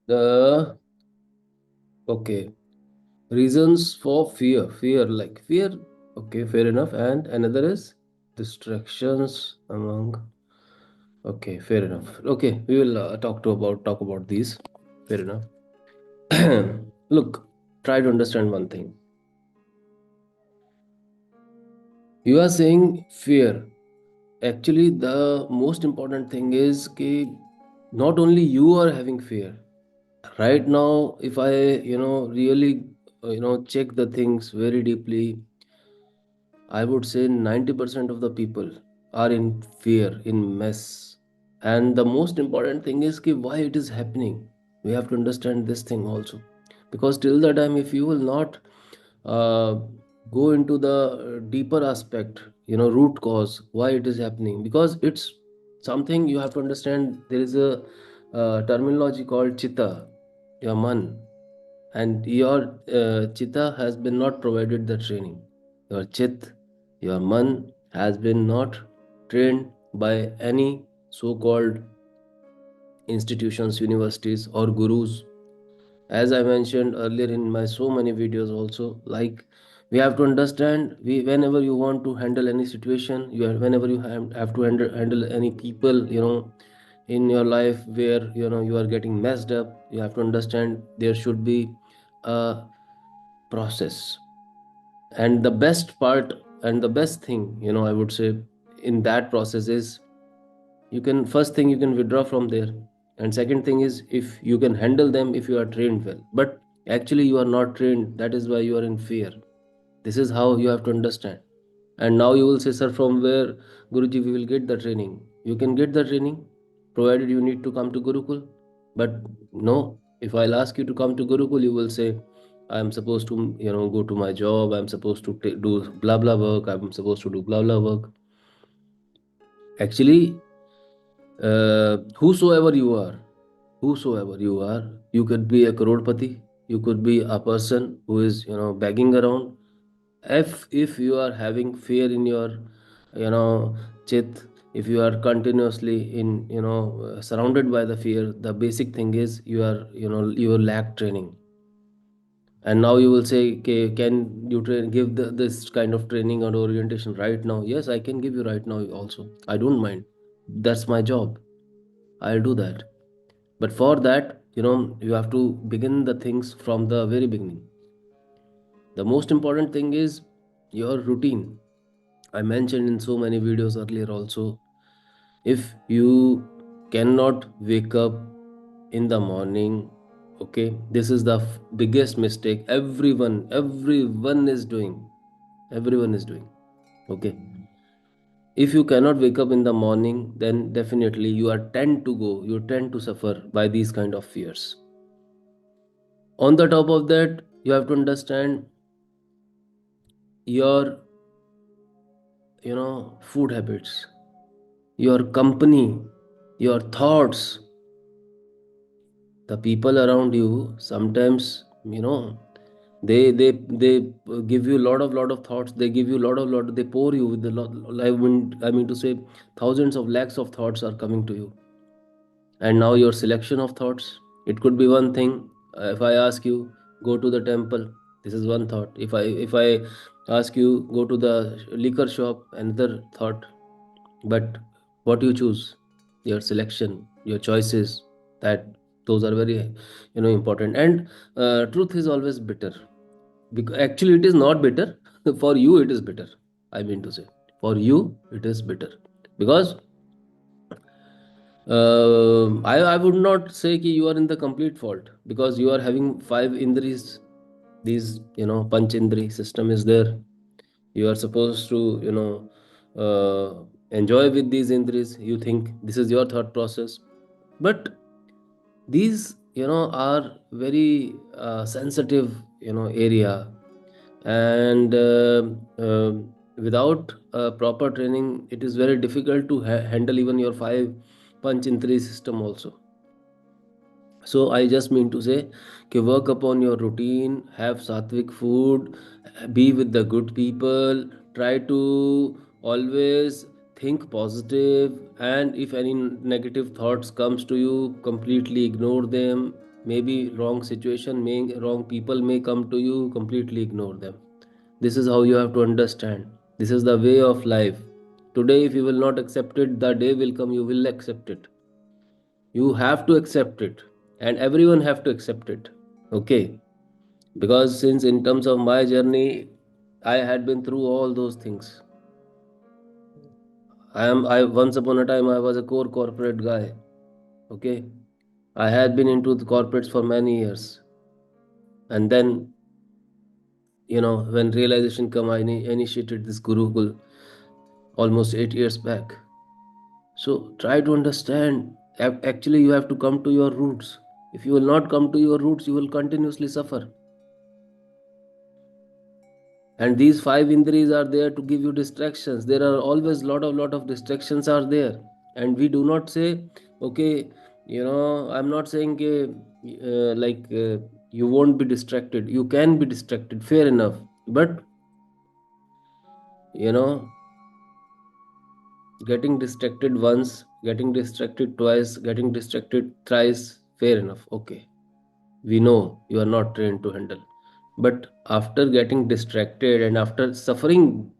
The okay, reasons for fear. Okay, fair enough. And another is distractions among. Okay, fair enough. Okay, we will talk about these. Fair enough. Look, try to understand one thing. You are saying fear. Actually, the most important thing is that not only you are having fear. Right now, if I really check the things very deeply, I would say 90% of the people are in fear, in mess. And the most important thing is why it is happening. We have to understand this thing also. Because till the time, if you will not uh, go into the deeper aspect, root cause, why it is happening, because it's something you have to understand. There is a terminology called chitta, your man, and your chitta has been not provided the training. Your chit, your man has been not trained by any so-called institutions, universities, or gurus. As I mentioned earlier in my so many videos also, like, we have to understand, whenever you want to handle any situation, whenever you have to handle any people, in your life where you are getting messed up, you have to understand there should be a process. And the best part and the best thing, I would say, in that process is, you can, first thing, you can withdraw from there. And second thing is, if you can handle them, if you are trained well. But actually you are not trained, that is why you are in fear. This is how you have to understand. And now you will say, sir, from where, Guruji, we will get the training? You can get the training provided you need to come to Gurukul. But no, if I'll ask you to come to Gurukul, you will say, I'm supposed to go to my job, I'm supposed to do blah blah work, I'm supposed to do blah blah work. Actually, whosoever you are, you could be a crorepati, you could be a person who is begging around. If you are having fear in your you know chit, if you are continuously in surrounded by the fear, the basic thing is, you lack training. And now you will say, okay, can you give this kind of training or orientation right now? Yes, I can give you right now also, I don't mind. That's my job, I'll do that. But for that, you have to begin the things from the very beginning. The most important thing is your routine. I mentioned in so many videos earlier also, if you cannot wake up in the morning, okay, this is the biggest mistake everyone is doing. Everyone is doing, okay. If you cannot wake up in the morning, then definitely you tend to suffer by these kind of fears. On the top of that, you have to understand your food habits, your company, your thoughts, the people around you. Sometimes, they give you lot of thoughts, they give you lot, they pour you with the lot. I mean to say, thousands of lakhs of thoughts are coming to you. And now your selection of thoughts, it could be one thing. If I ask you, go to the temple, this is one thought. If I ask you, go to the liquor shop, another thought. But what you choose, your selection, your choices, that those are very important. And truth is always bitter, because actually it is not bitter. For you it is bitter, I mean to say, for you it is bitter. Because I would not say that you are in the complete fault, because you are having five indris. These, panch indri system is there. You are supposed to, enjoy with these indris. You think this is your thought process. But these, are very sensitive, area. And without proper training, it is very difficult to handle even your five punch in three system also. So I just mean to say, work upon your routine, have sattvic food, be with the good people, try to always think positive, and if any negative thoughts comes to you, completely ignore them. maybe wrong situation, may wrong people may come to you, completely ignore them. This is how you have to understand. This is the way of life. Today if you will not accept it, the day will come you will accept it. You have to accept it, and everyone have to accept it. Okay, because since in terms of my journey, I had been through all those things. I once upon a time I was a core corporate guy. Okay, I had been into the corporates for many years, and then when realization come, I initiated this Gurukul almost 8 years back. So try to understand. Actually, you have to come to your roots. If you will not come to your roots, you will continuously suffer. And these five indris are there to give you distractions. There are always lot of distractions are there, and we do not say, okay, I'm not saying you won't be distracted. You can be distracted, fair enough, but you know getting distracted once, getting distracted twice, getting distracted thrice, fair enough, okay, we know you are not trained to handle. But after getting distracted and after suffering,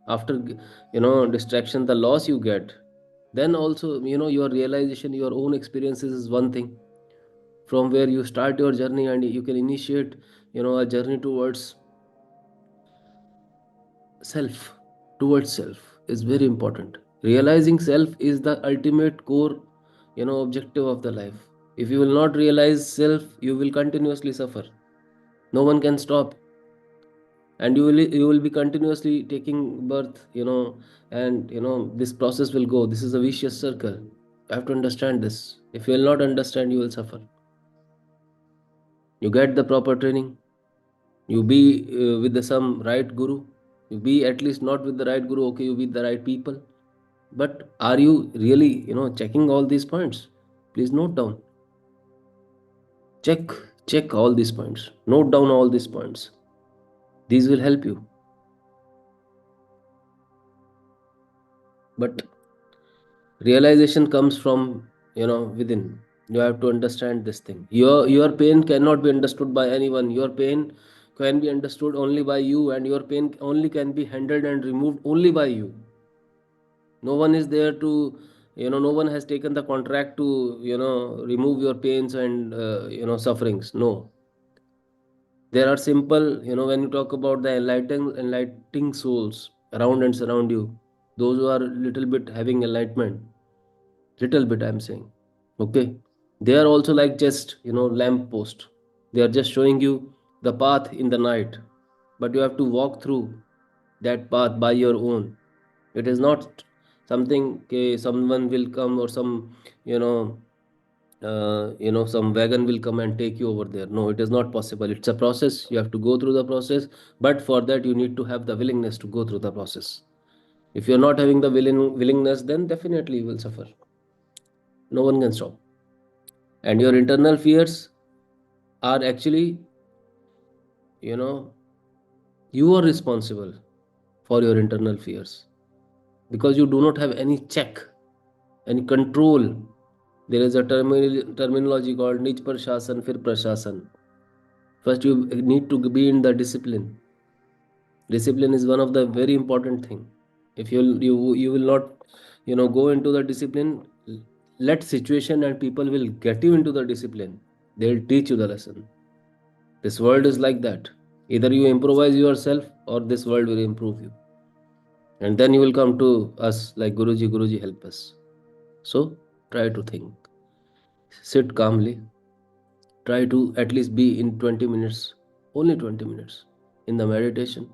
after distraction, the loss you get, then also your realization, your own experiences is one thing. From where you start your journey and you can initiate a journey self towards self is very important. Realizing self is the ultimate core objective of the life. If you will not realize self, you will continuously suffer. No one can stop, and you will be continuously taking birth, and this process will go. This is a vicious circle. You have to understand this. If you will not understand, you will suffer. You get the proper training, you be with the some right guru. You be at least not with the right guru, okay, you be the right people. But are you really checking all these points? Please note down. Check all these points, note down all these points. These will help you. But realization comes from within. You have to understand this thing. Your pain cannot be understood by anyone. Your pain can be understood only by you, and your pain only can be handled and removed only by you. No one is there to no one has taken the contract to remove your pains and sufferings. No. There are simple, when you talk about the enlightening souls around and surround you, those who are little bit having enlightenment, little bit I'm saying, okay, they are also like just lamp post. They are just showing you the path in the night, but you have to walk through that path by your own. It is not something, okay, someone will come or some you know some wagon will come and take you over there. No, it is not possible. It's a process. You have to go through the process, but for that you need to have the willingness to go through the process. If you're not having the willingness, then definitely you will suffer. No one can stop. And your internal fears are actually, you know you are responsible for your internal fears, because you do not have any check, any control. There is a terminology called nij prashasan, fir prashasan. First you need to be in the discipline. Discipline is one of the very important thing. If you will not go into the discipline, let situation and people will get you into the discipline. They'll teach you the lesson. This world is like that. Either you improvise yourself or this world will improve you. And then you will come to us like Guruji, help us. So try to think. Sit calmly. Try to at least be in 20 minutes, only 20 minutes in the meditation.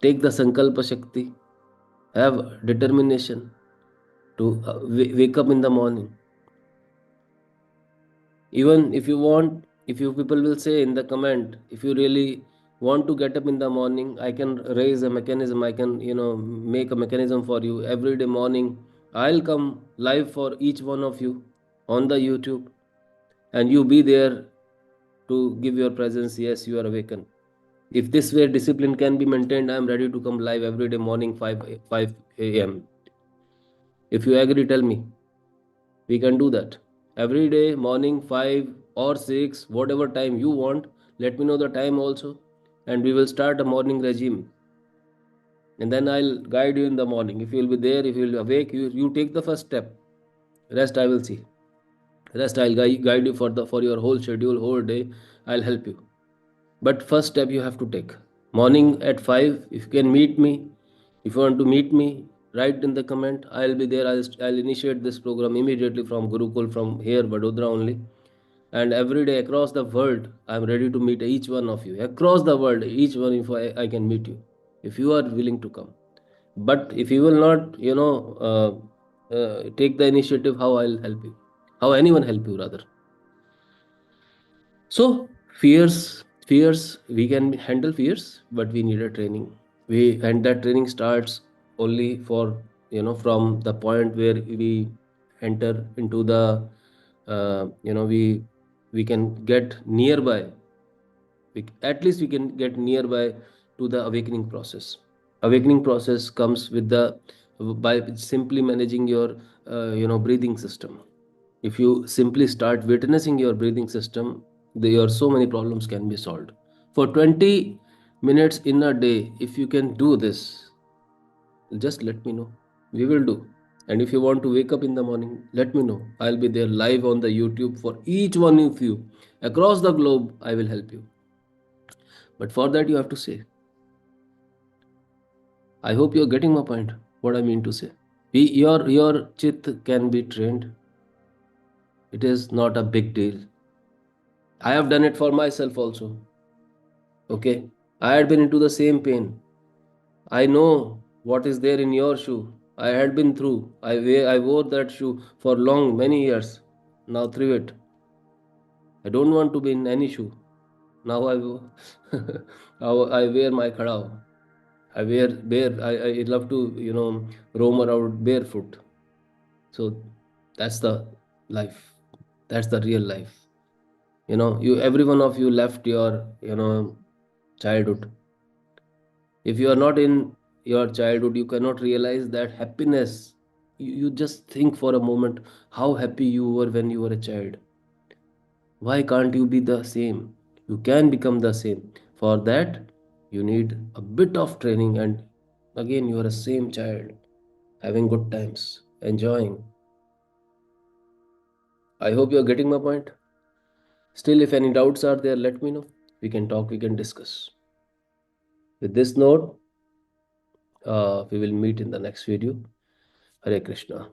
Take the Sankalpa Shakti. Have determination to wake up in the morning. Even if you want, if you people will say in the comment, if you really want to get up in the morning, I can raise a mechanism. I can make a mechanism for you every day morning. I'll come live for each one of you on the YouTube, and you be there to give your presence. Yes, you are awakened. If this way discipline can be maintained, I am ready to come live every day morning 5 a.m. If you agree, tell me. We can do that. Every day, morning 5 or 6, whatever time you want, let me know the time also, and we will start a morning regime. And then I'll guide you in the morning. If you'll be there, if you'll awake, you take the first step. Rest I will see. Rest I'll guide you for your whole schedule, whole day. I'll help you. But first step you have to take. Morning at 5, if you can meet me, if you want to meet me, write in the comment. I'll be there. I'll initiate this program immediately from Gurukul, from here, Vadodara only. And every day across the world, I'm ready to meet each one of you. Across the world, each one, if I can meet you, if you are willing to come. But if you will not, take the initiative, how I'll help you? How anyone help you, rather? So fears, we can handle fears, but we need a training. And that training starts only for, from the point where we enter into the, we can get nearby. At least we can get nearby to the awakening process. Awakening process comes with the by simply managing your, breathing system. If you simply start witnessing your breathing system, your so many problems can be solved. For 20 minutes in a day, if you can do this, just let me know. We will do. And if you want to wake up in the morning, let me know. I'll be there live on the YouTube for each one of you across the globe. I will help you. But for that, you have to say. I hope you're getting my point. What I mean to say. Your chit can be trained. It is not a big deal. I have done it for myself also. Okay. I had been into the same pain. I know what is there in your shoe. I had been through. I wore that shoe for long, many years. Now through it. I don't want to be in any shoe. Now I wear my khadao. I wear bare. I love to, roam around barefoot. So that's the life. That's the real life. You every one of you left your, childhood. If you are not in your childhood, you cannot realize that happiness. You just think for a moment how happy you were when you were a child. Why can't you be the same? You can become the same. For that, you need a bit of training, and again, you are a same child, having good times, enjoying. I hope you are getting my point. Still, if any doubts are there, let me know. We can talk, we can discuss. With this note, we will meet in the next video. Hare Krishna.